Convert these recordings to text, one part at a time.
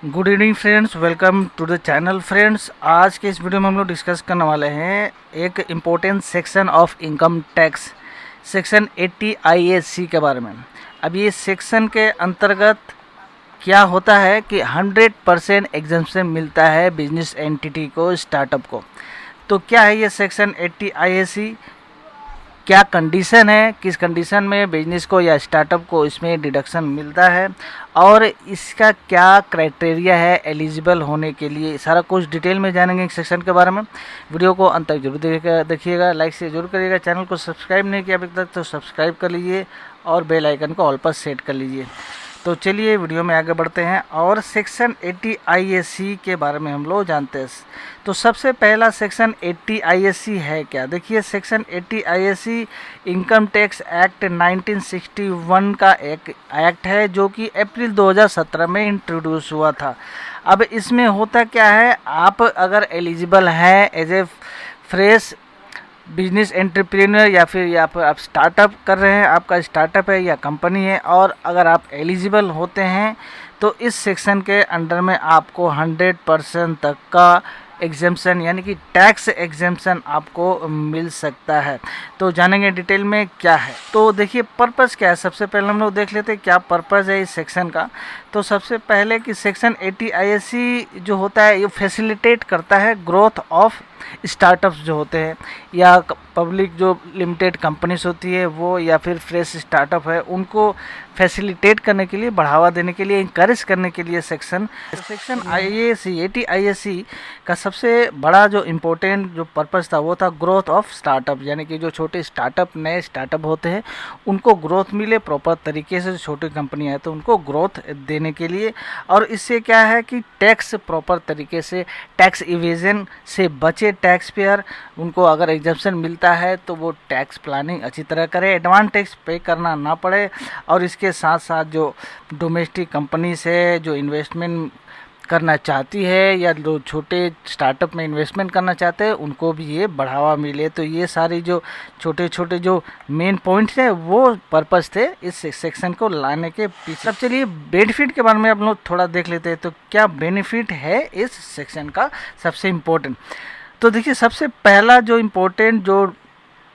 Good evening friends, welcome to the channel friends. आज के इस वीडियो में हम लोग डिस्कस करने वाले हैं एक important section of income tax, section 80 IAC के बारे में। अब ये सेक्शन के अंतर्गत क्या होता है कि 100% एग्जम्पशन मिलता है बिजनेस एंटिटी को, स्टार्टअप को। तो क्या है ये सेक्शन 80 IAC, क्या कंडीशन है, किस कंडीशन में बिजनेस को या स्टार्टअप को इसमें डिडक्शन मिलता है और इसका क्या क्राइटेरिया है एलिजिबल होने के लिए, सारा कुछ डिटेल में जानेंगे इस सेक्शन के बारे में। वीडियो को अंत तक जरूर देखिएगा, लाइक से जरूर करिएगा। चैनल को सब्सक्राइब नहीं किया अभी तक तो सब्सक्राइब कर लीजिए और बेल आइकन को ऑल पर सेट कर लीजिए। तो चलिए वीडियो में आगे बढ़ते हैं और सेक्शन 80 IAC के बारे में हम लोग जानते हैं। तो सबसे पहला सेक्शन 80 IAC है क्या, देखिए section 80 IAC income tax act 1961 का एक एक्ट है जो कि अप्रैल 2017 में इंट्रोड्यूस हुआ था। अब इसमें होता क्या है, आप अगर एलिजिबल हैं as a fresh business entrepreneur या फिर आप स्टार्टअप कर रहे हैं, आपका स्टार्टअप है या कंपनी है, और अगर आप एलिजिबल होते हैं तो इस सेक्शन के अंडर में आपको 100% तक का एग्जेम्पशन यानी कि टैक्स एग्जेम्पशन आपको मिल सकता है। तो जानेंगे डिटेल में क्या है। तो देखिए पर्पस क्या है, सबसे पहले हम लोग देख लेते हैं क्या पर्पस है इस सेक्शन का। तो सबसे पहले कि सेक्शन 80 IAC जो होता है ये फैसिलिटेट करता है ग्रोथ ऑफ स्टार्टअप्स जो होते हैं या पब्लिक जो लिमिटेड कंपनीज होती है वो, या फिर फ्रेश स्टार्टअप है, उनको फैसिलिटेट करने के लिए, बढ़ावा देने के लिए, इंकरेज करने के लिए सेक्शन IAC 80 IAC का सबसे बड़ा जो इम्पोर्टेंट जो पर्पस था वो था ग्रोथ ऑफ स्टार्टअप, यानी कि जो छोटे स्टार्टअप, नए स्टार्टअप होते हैं उनको ग्रोथ मिले प्रॉपर तरीके से। जो छोटी कंपनियां हैं तो उनको ग्रोथ देने के लिए, और इससे क्या है कि टैक्स प्रॉपर तरीके से, टैक्स इवेजन से बचे टैक्स पेयर, उनको अगर एग्जेम्पशन मिलता है तो वो टैक्स प्लानिंग अच्छी तरह करे, एडवांस टैक्स पे करना ना पड़े। और इसके साथ साथ जो डोमेस्टिक कंपनीज है जो इन्वेस्टमेंट करना चाहती है या जो छोटे स्टार्टअप में इन्वेस्टमेंट करना चाहते हैं उनको भी ये बढ़ावा मिले। तो ये सारी जो छोटे छोटे जो मेन पॉइंट्स हैं वो पर्पस थे इस सेक्शन को लाने के पीछे। अब चलिए बेनिफिट के बारे में हम लोग थोड़ा देख लेते हैं। तो क्या बेनिफिट है इस सेक्शन का सबसे इम्पोर्टेंट। तो देखिए सबसे पहला जो इम्पोर्टेंट जो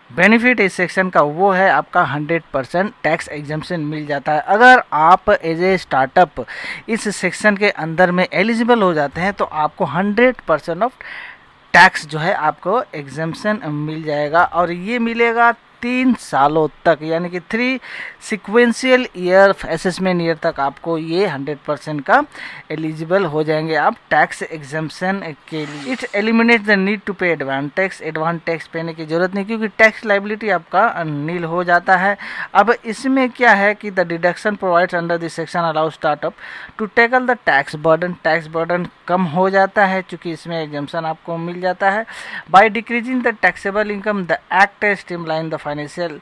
बेनिफिट इस सेक्शन का वो है आपका 100% टैक्स एग्जेम्पशन मिल जाता है। अगर आप एज ए स्टार्टअप इस सेक्शन के अंदर में एलिजिबल हो जाते हैं तो आपको 100% ऑफ टैक्स जो है आपको एग्जेम्पशन मिल जाएगा, और ये मिलेगा 3 सालों तक, यानी कि 3 सिक्वेंशियल ईयर असेसमेंट ईयर तक आपको ये 100% का एलिजिबल हो जाएंगे आप टैक्स एग्जेम्पशन के लिए। It eliminate the need to pay advance tax पेने की जरूरत नहीं, क्योंकि टैक्स लाइबिलिटी आपका नील हो जाता है। अब इसमें क्या है कि the deduction provides under this section allow startup to tackle the tax burden कम हो जाता है चूँकि इसमें एग्जेम्पशन आपको मिल जाता है। By decreasing the taxable income the act streamline the financial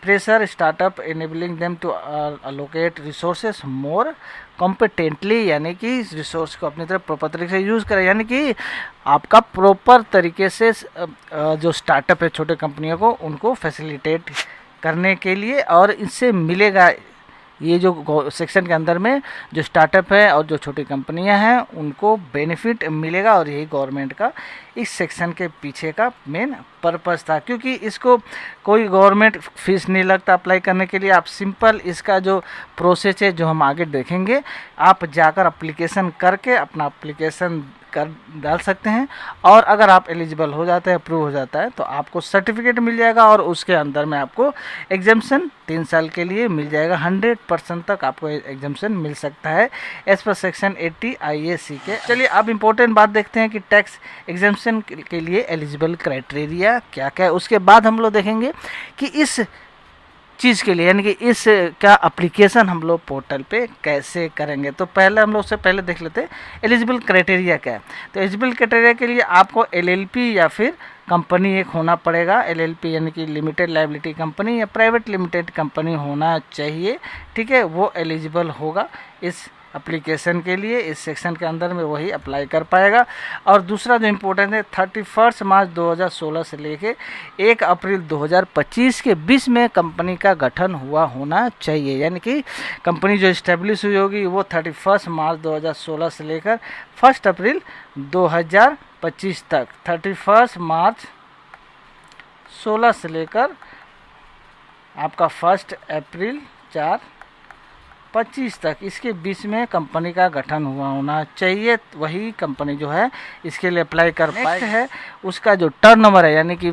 pressure startup enabling them to allocate resources more competently, यानी कि इस रिसोर्स को अपनी तरफ प्रॉपर तरीके से यूज़ करें, यानी कि आपका प्रॉपर तरीके से जो स्टार्टअप है छोटे कंपनियों को उनको फैसिलिटेट करने के लिए, और इससे मिलेगा ये जो सेक्शन के अंदर में जो स्टार्टअप है और जो छोटी कंपनियां हैं उनको बेनिफिट मिलेगा। और यही गवर्नमेंट का इस सेक्शन के पीछे का मेन पर्पस था, क्योंकि इसको कोई गवर्नमेंट फीस नहीं लगता अप्लाई करने के लिए। आप सिंपल इसका जो प्रोसेस है जो हम आगे देखेंगे, आप जाकर एप्लीकेशन करके अपना एप्लीकेशन कर डाल सकते हैं, और अगर आप एलिजिबल हो जाते हैं, अप्रूव हो जाता है, तो आपको सर्टिफिकेट मिल जाएगा और उसके अंदर में आपको एग्जेम्पशन 3 साल के लिए मिल जाएगा। 100% तक आपको एग्जेम्पशन मिल सकता है एज पर सेक्शन 80 IAC के। चलिए अब इम्पोर्टेंट बात देखते हैं कि टैक्स एग्जेम्पशन के लिए एलिजिबल क्राइटेरिया क्या क्या है। उसके बाद हम लोग देखेंगे कि इस चीज़ के लिए, यानी कि इस का एप्लीकेशन हम लोग पोर्टल पे कैसे करेंगे। तो पहले हम लोग उससे पहले देख लेते हैं एलिजिबल क्राइटेरिया क्या है। तो एलिजिबल क्राइटेरिया के लिए आपको LLP या फिर कंपनी एक होना पड़ेगा। LLP यानी कि लिमिटेड लाइबिलिटी कंपनी या प्राइवेट लिमिटेड कंपनी होना चाहिए, ठीक है, वो एलिजिबल होगा इस एप्लीकेशन के लिए इस सेक्शन के अंदर में वही अप्लाई कर पाएगा। और दूसरा जो इम्पोर्टेंट है 31 मार्च 2016 से लेके 1 अप्रैल 2025 के बीच में कंपनी का गठन हुआ होना चाहिए, यानी कि कंपनी जो इस्टेब्लिश हुई होगी वो 31 मार्च 2016 से लेकर 1 अप्रैल 2025 तक, 31 मार्च 16 से लेकर आपका 1 अप्रैल 2025 तक, इसके बीच में कंपनी का गठन हुआ होना चाहिए। वही कंपनी जो है इसके लिए अप्लाई कर पाए है। उसका जो टर्नओवर है, यानी कि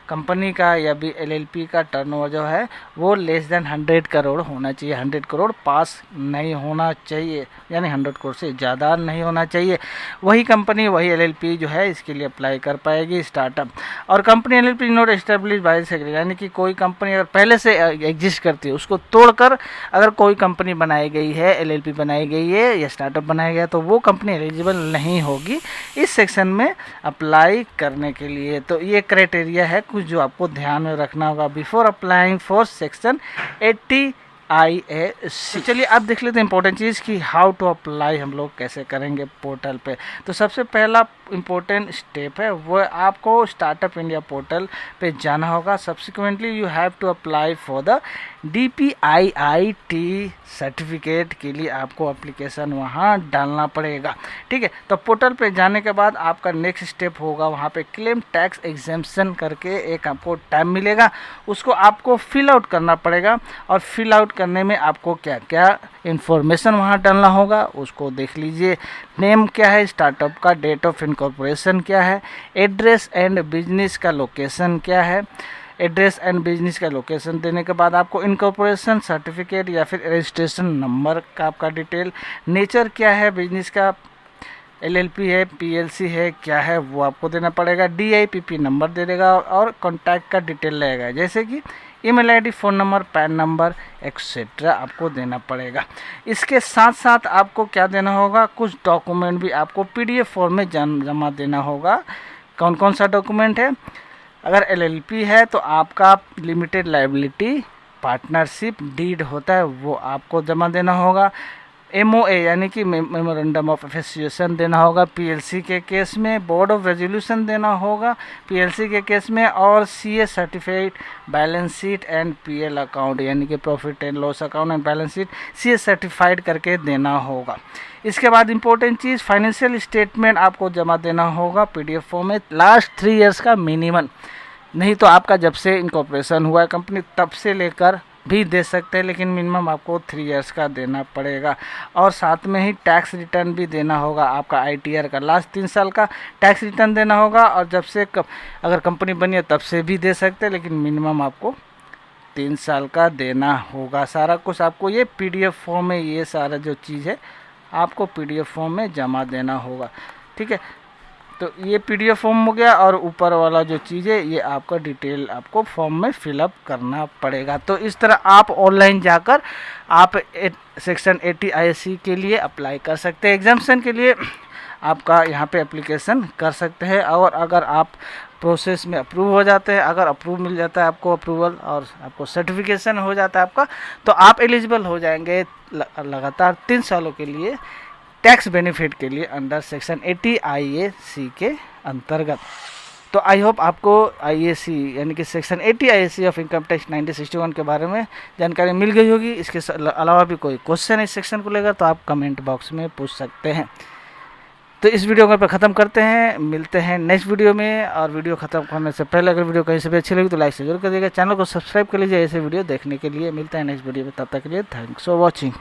कंपनी का या भी एलएलपी का टर्नओवर जो है वो लेस देन 100 करोड़ होना चाहिए। 100 करोड़ पास नहीं होना चाहिए, यानी 100 करोड़ से ज़्यादा नहीं होना चाहिए। वही कंपनी वही एलएलपी जो है इसके लिए अप्लाई कर पाएगी स्टार्टअप। और company LLP not establish by secretary, यानी कि कोई कंपनी अगर पहले से एग्जिस्ट करती है उसको तोड़कर अगर कोई कंपनी बनाई गई है, एलएलपी बनाई गई है या स्टार्टअप बनाया गया, तो वो कंपनी एलिजिबल नहीं होगी इस सेक्शन में अप्लाई करने के लिए। तो ये क्राइटेरिया है कुछ जो आपको ध्यान में रखना होगा before applying for section 80IAC। चलिए अब देख लेते हैं इंपॉर्टेंट चीज़ कि हाउ टू अप्लाई हम लोग कैसे करेंगे पोर्टल पे। तो सबसे पहला इम्पोर्टेंट स्टेप है वो आपको स्टार्टअप इंडिया पोर्टल पे जाना होगा। Subsequently you have to apply for the DPIIT certificate के लिए आपको एप्लीकेशन वहाँ डालना पड़ेगा, ठीक है। तो पोर्टल पे जाने के बाद आपका नेक्स्ट स्टेप होगा वहाँ पे क्लेम टैक्स एग्जेम्पशन करके एक आपको टैब मिलेगा, उसको आपको फिल आउट करना पड़ेगा। और फिल आउट करने में आपको क्या क्या इन्फॉर्मेशन वहाँ डालना होगा उसको देख लीजिए। नेम क्या है स्टार्टअप का, डेट ऑफ इनकॉर्पोरेशन क्या है, एड्रेस एंड बिजनेस का लोकेशन क्या है। एड्रेस एंड बिजनेस का लोकेशन देने के बाद आपको इनकॉर्पोरेशन सर्टिफिकेट या फिर रजिस्ट्रेशन नंबर का आपका डिटेल, नेचर क्या है बिजनेस का, LLP है, PLC है, क्या है वो आपको देना पड़ेगा। DIPP नंबर दे देगा और कॉन्टैक्ट का डिटेल रहेगा, जैसे कि email ID, phone number, pan number etcetera आपको देना पड़ेगा। इसके साथ साथ आपको क्या देना होगा, कुछ डॉक्यूमेंट भी आपको PDF फॉर्म में जमा देना होगा। कौन कौन सा डॉक्यूमेंट है, अगर LLP है तो आपका लिमिटेड लायबिलिटी पार्टनरशिप डीड होता है वो आपको जमा देना होगा। MOA यानी कि मेमोरेंडम ऑफ एसोसिएशन देना होगा PLC के केस में, बोर्ड ऑफ रेजोल्यूशन देना होगा PLC के केस में, और CA certified balance sheet and PL account यानी कि profit and loss account and balance sheet CA certified करके देना होगा। इसके बाद इंपॉर्टेंट चीज़ फाइनेंशियल स्टेटमेंट आपको जमा देना होगा PDF फॉर्म में, लास्ट 3 इयर्स का मिनिमम, नहीं तो आपका जब से इनकॉर्पोरेशन हुआ है कंपनी तब से लेकर भी दे सकते हैं, लेकिन मिनिमम आपको 3 इयर्स का देना पड़ेगा। और साथ में ही टैक्स रिटर्न भी देना होगा, आपका ITR का लास्ट 3 साल का टैक्स रिटर्न देना होगा। और जब से अगर कंपनी बनी है तब से भी दे सकते हैं, लेकिन मिनिमम आपको 3 साल का देना होगा। सारा कुछ आपको ये PDF फॉर्म में, ये सारा जो चीज़ है आपको PDF फॉर्म में जमा देना होगा, ठीक है। तो ये PDF फॉर्म हो गया, और ऊपर वाला जो चीज़ है ये आपका डिटेल आपको फॉर्म में फिलअप करना पड़ेगा। तो इस तरह आप ऑनलाइन जाकर आप सेक्शन 80IAC के लिए अप्लाई कर सकते हैं। एग्जाम्शन के लिए आपका यहाँ पे एप्लीकेशन कर सकते हैं, और अगर आप प्रोसेस में अप्रूव हो जाते हैं, अगर अप्रूव मिल जाता है आपको अप्रूवल और आपको सर्टिफिकेशन हो जाता है आपका, तो आप एलिजिबल हो जाएंगे लगातार 3 सालों के लिए टैक्स बेनिफिट के लिए अंडर सेक्शन 80IAC के अंतर्गत। तो आई होप आपको IAC यानी कि section 80IAC of income tax 1961 के बारे में जानकारी मिल गई होगी। इसके अलावा भी कोई क्वेश्चन इस सेक्शन को लेकर तो आप कमेंट बॉक्स में पूछ सकते हैं। तो इस वीडियो को ख़त्म करते हैं, मिलते हैं नेक्स्ट वीडियो में। और वीडियो ख़त्म करने से पहले अगर वीडियो कहीं से भी अच्छी लगी तो लाइक से जरूर कर दीजिएगा, चैनल को सब्सक्राइब कर लीजिए ऐसे वीडियो देखने के लिए। मिलते हैं नेक्स्ट वीडियो में, तब तक के लिए थैंक्स फॉर वॉचिंग।